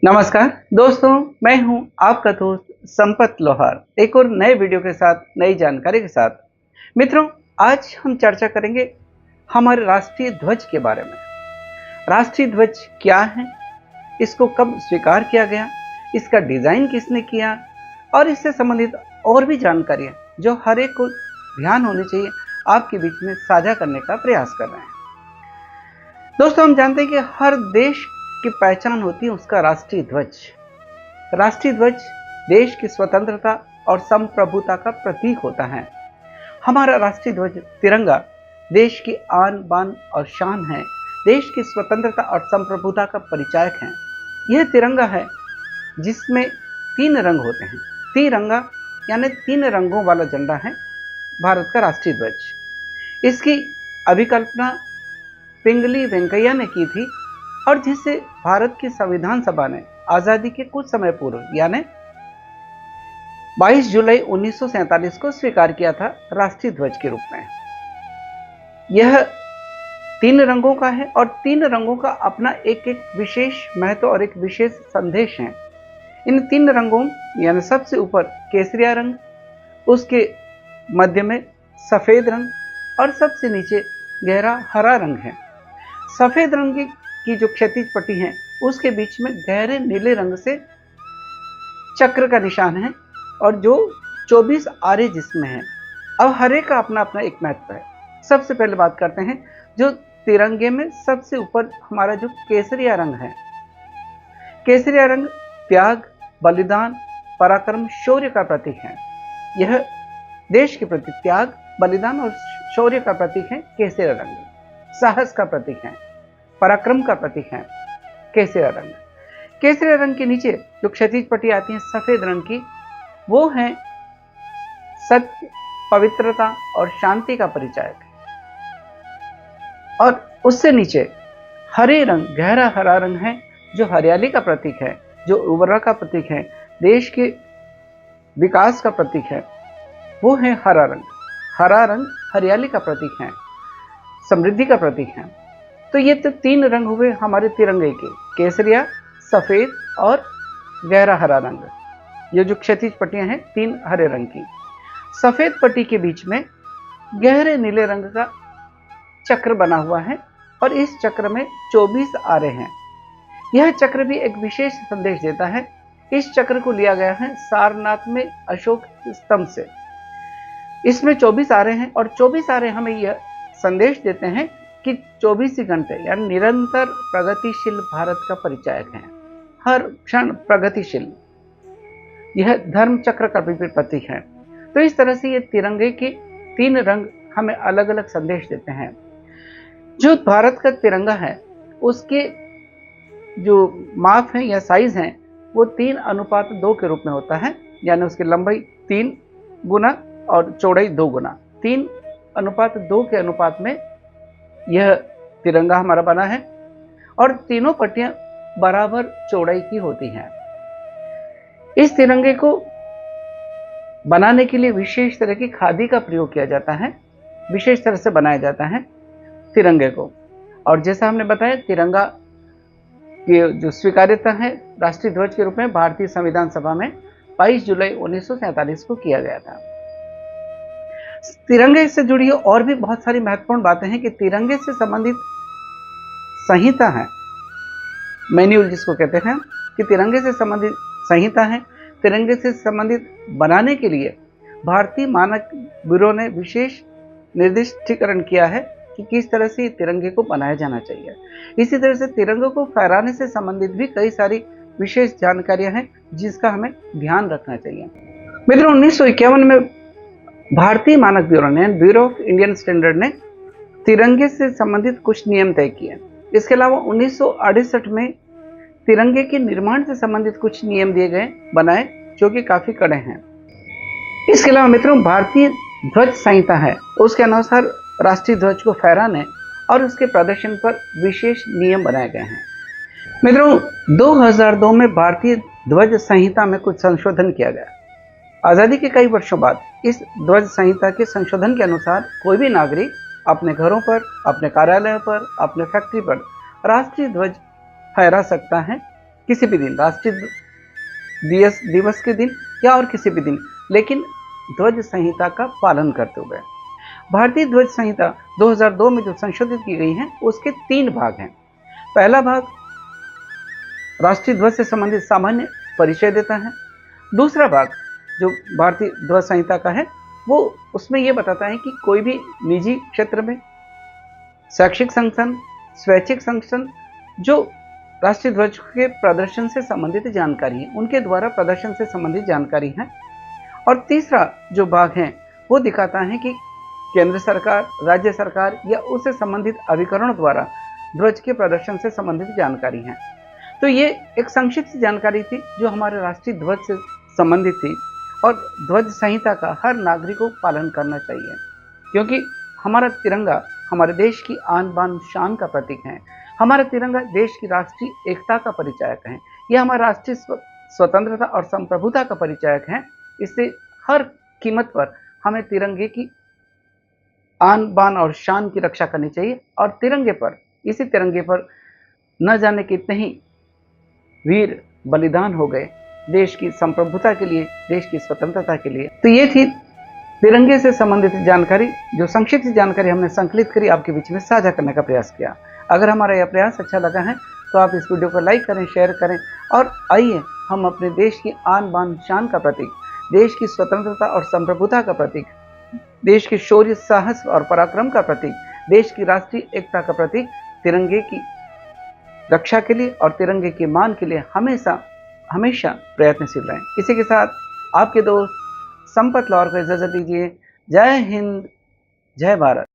नमस्कार दोस्तों, मैं हूं आपका दोस्त संपत लोहार एक और नए वीडियो के साथ नई जानकारी के साथ। मित्रों, आज हम चर्चा करेंगे हमारे राष्ट्रीय ध्वज के बारे में। राष्ट्रीय ध्वज क्या है, इसको कब स्वीकार किया गया, इसका डिजाइन किसने किया और इससे संबंधित और भी जानकारियां जो हर एक को ध्यान होनी चाहिए, आपके बीच में साझा करने का प्रयास कर रहे हैं। दोस्तों, हम जानते हैं कि हर देश की पहचान होती है उसका राष्ट्रीय ध्वज। राष्ट्रीय ध्वज देश की स्वतंत्रता और संप्रभुता का प्रतीक होता है। हमारा राष्ट्रीय ध्वज तिरंगा देश की आन बान और शान है, देश की स्वतंत्रता और संप्रभुता का परिचायक है। यह तिरंगा है जिसमें 3 रंग होते हैं। तिरंगा यानी 3 रंगों वाला झंडा है भारत का राष्ट्रीय ध्वज। इसकी अभिकल्पना पिंगली वेंकैया ने की थी और जिसे भारत की संविधान सभा ने आजादी के कुछ समय पूर्व यानी 22 जुलाई 1947 को स्वीकार किया था राष्ट्रीय ध्वज के रूप में। यह 3 रंगों का है और 3 रंगों का अपना एक एक विशेष महत्व और एक विशेष संदेश है। इन 3 रंगों यानी सबसे ऊपर केसरिया रंग, उसके मध्य में सफेद रंग और सबसे नीचे गहरा हरा रंग है। सफेद रंग की जो क्षैतिज पट्टी है उसके बीच में गहरे नीले रंग से चक्र का निशान है और जो 24 आरे जिसमें है। अब हरे का अपना अपना एक महत्व है। सबसे पहले बात करते हैं जो तिरंगे में सबसे ऊपर हमारा जो केसरिया रंग है। केसरिया रंग त्याग, बलिदान, पराक्रम, शौर्य का प्रतीक है। यह देश के प्रति त्याग, बलिदान और शौर्य का प्रतीक है। केसरिया रंग साहस का प्रतीक है, पराक्रम का प्रतीक है केसरिया रंग। केसरिया रंग के नीचे जो क्षैतिज पट्टी आती है सफेद रंग की, वो है सत्य, पवित्रता और शांति का परिचायक। और उससे नीचे हरे रंग, गहरा हरा रंग है जो हरियाली का प्रतीक है, जो उर्वरता का प्रतीक है, देश के विकास का प्रतीक है। वो है हरा रंग। हरा रंग हरियाली का प्रतीक है, समृद्धि का प्रतीक है। तो ये तो 3 रंग हुए हमारे तिरंगे के, केसरिया, सफेद और गहरा हरा रंग। ये जो क्षैतिज पट्टियां हैं 3 हरे रंग की। सफेद पट्टी के बीच में गहरे नीले रंग का चक्र बना हुआ है और इस चक्र में 24 आरे हैं। यह चक्र भी एक विशेष संदेश देता है। इस चक्र को लिया गया है सारनाथ में अशोक स्तंभ से। इसमें 24 आरे हैं और 24 आरे हमें यह संदेश देते हैं कि 24 घंटे यानी निरंतर प्रगतिशील भारत का परिचायक है, हर क्षण प्रगतिशील। यह धर्म चक्र का भी प्रतीक है। तो इस तरह से ये तिरंगे के 3 रंग हमें अलग अलग संदेश देते हैं। जो भारत का तिरंगा है उसके जो माप है या साइज है वो 3:2 के रूप में होता है, यानी उसकी लंबाई 3 गुना और चौड़ाई 2 गुना। 3:2 के अनुपात में यह तिरंगा हमारा बना है और तीनों पट्टियां बराबर चौड़ाई की होती हैं। इस तिरंगे को बनाने के लिए विशेष तरह की खादी का प्रयोग किया जाता है, विशेष तरह से बनाया जाता है तिरंगे को। और जैसा हमने बताया, तिरंगा की जो स्वीकार्यता है राष्ट्रीय ध्वज के रूप में भारतीय संविधान सभा में 22 जुलाई 1947 को किया गया था। तिरंगे से जुड़ी और भी बहुत सारी महत्वपूर्ण बातें हैं कि तिरंगे से संबंधित संहिता है, मैन्यूअल जिसको कहते हैं, कि तिरंगे से संबंधित संहिता है। तिरंगे से संबंधित बनाने के लिए भारतीय मानक ब्यूरो ने विशेष निर्दिष्टीकरण किया है कि किस तरह से तिरंगे को बनाया जाना चाहिए। इसी तरह से तिरंगे को फहराने से संबंधित भी कई सारी विशेष जानकारियां हैं जिसका हमें ध्यान रखना चाहिए। मित्रों, 1951 में भारतीय मानक ब्यूरो ने, ब्यूरो ऑफ इंडियन स्टैंडर्ड ने तिरंगे से संबंधित कुछ नियम तय किए। इसके अलावा 1968 में तिरंगे के निर्माण से संबंधित कुछ नियम दिए गए, बनाए, जो कि काफी कड़े हैं। इसके अलावा मित्रों, भारतीय ध्वज संहिता है, उसके अनुसार राष्ट्रीय ध्वज को फहराने और उसके प्रदर्शन पर विशेष नियम बनाए गए हैं। मित्रों, 2002 में भारतीय ध्वज संहिता में कुछ संशोधन किया गया। आजादी के कई वर्षों बाद इस ध्वज संहिता के संशोधन के अनुसार कोई भी नागरिक अपने घरों पर, अपने कार्यालयों पर, अपने फैक्ट्री पर राष्ट्रीय ध्वज फहरा सकता है किसी भी दिन, राष्ट्रीय दिवस के दिन या और किसी भी दिन, लेकिन ध्वज संहिता का पालन करते हुए। भारतीय ध्वज संहिता 2002 में जो संशोधित की गई है उसके 3 भाग हैं। पहला भाग राष्ट्रीय ध्वज से संबंधित सामान्य परिचय देता है। दूसरा भाग जो भारतीय ध्वज संहिता का है वो उसमें यह बताता है कि कोई भी निजी क्षेत्र में शैक्षिक संगठन, स्वैच्छिक संगठन जो राष्ट्रीय ध्वज के प्रदर्शन से संबंधित जानकारी है, उनके द्वारा प्रदर्शन से संबंधित जानकारी है। और तीसरा जो भाग है वो दिखाता है कि केंद्र सरकार, राज्य सरकार या उससे संबंधित अभिकरणों द्वारा ध्वज के प्रदर्शन से संबंधित जानकारी है। तो ये एक संक्षिप्त जानकारी थी जो हमारे राष्ट्रीय ध्वज से संबंधित थी, और ध्वज संहिता का हर नागरिक को पालन करना चाहिए, क्योंकि हमारा तिरंगा हमारे देश की आन बान शान का प्रतीक है। हमारा तिरंगा देश की राष्ट्रीय एकता का परिचायक है। यह हमारा राष्ट्रीय स्वतंत्रता और संप्रभुता का परिचायक है। इससे हर कीमत पर हमें तिरंगे की आन बान और शान की रक्षा करनी चाहिए। और तिरंगे पर, इसी तिरंगे पर न जाने कितने ही वीर बलिदान हो गए देश की संप्रभुता के लिए, देश की स्वतंत्रता के लिए। तो ये थी तिरंगे से संबंधित जानकारी, जो संक्षिप्त जानकारी हमने संकलित करी, आपके बीच में साझा करने का प्रयास किया। अगर हमारा यह प्रयास अच्छा लगा है तो आप इस वीडियो को लाइक करें, शेयर करें, और आइए हम अपने देश की आन बान शान का प्रतीक, देश की स्वतंत्रता और संप्रभुता का प्रतीक, देश के शौर्य, साहस और पराक्रम का प्रतीक, देश की राष्ट्रीय एकता का प्रतीक तिरंगे की रक्षा के लिए और तिरंगे के मान के लिए हमेशा प्रयत्नशील रहें। इसी के साथ आपके दोस्त संपत लौर को इजाजत दीजिए। जय हिंद, जय भारत।